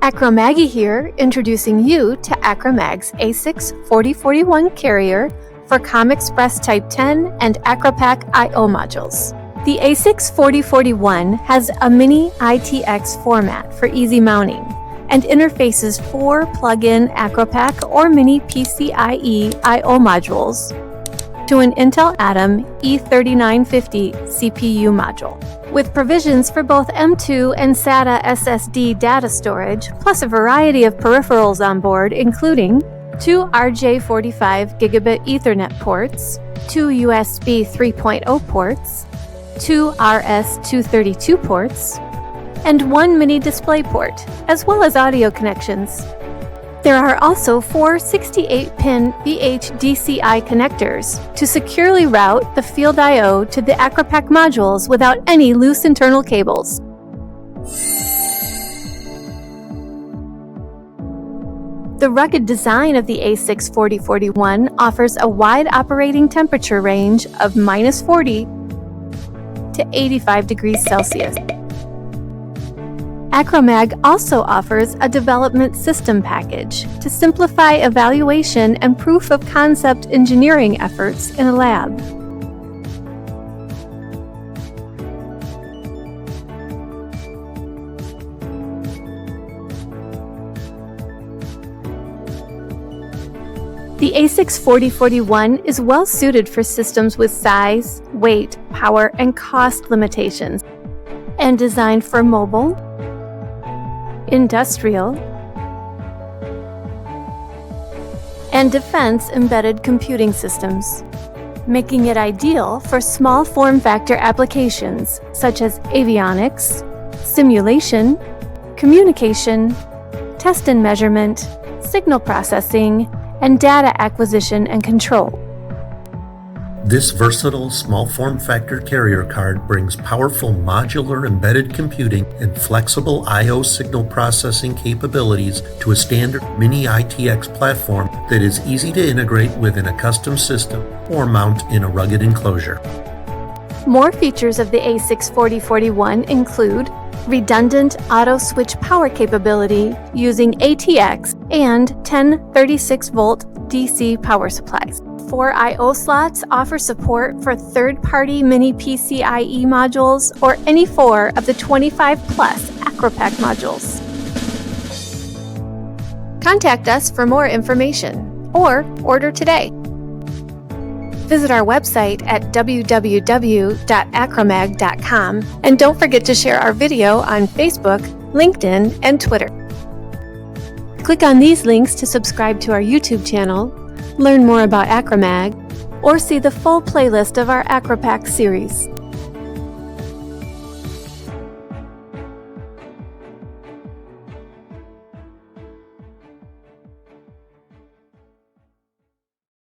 Acromag here, introducing you to Acromag's ACEX4041 carrier for COM Express Type 10 and AcroPack I/O modules. The ACEX4041 has a Mini-ITX format for easy mounting and interfaces 4 plug-in AcroPack or Mini PCIe I/O modules to an Intel Atom E3950 CPU module, with provisions for both M2 and SATA SSD data storage, plus a variety of peripherals on board, including 2 RJ45 gigabit Ethernet ports, 2 USB 3.0 ports, 2 RS232 ports, and 1 mini display port, as well as audio connections. There are also 4 68-pin VHDCI connectors to securely route the field I/O to the AcroPack modules without any loose internal cables. The rugged design of the ACEX4041 offers a wide operating temperature range of -40 to 85 degrees Celsius. Acromag also offers a development system package to simplify evaluation and proof of concept engineering efforts in a lab. The ACEX4041 is well suited for systems with size, weight, power, and cost limitations, and designed for mobile, industrial, and defense embedded computing systems, making it ideal for small form factor applications such as avionics, simulation, communication, test and measurement, signal processing, and data acquisition and control. This versatile small form factor carrier card brings powerful modular embedded computing and flexible I/O signal processing capabilities to a standard Mini-ITX platform that is easy to integrate within a custom system or mount in a rugged enclosure. More features of the ACEX4041 include redundant auto switch power capability using ATX and 10 36-volt DC power supplies. 4 I/O slots offer support for third-party Mini PCIe modules or any 4 of the 25-plus AcroPack modules. Contact us for more information or order today. Visit our website at www.acromag.com and don't forget to share our video on Facebook, LinkedIn, and Twitter. Click on these links to subscribe to our YouTube channel, learn more about Acromag, or see the full playlist of our AcroPack series.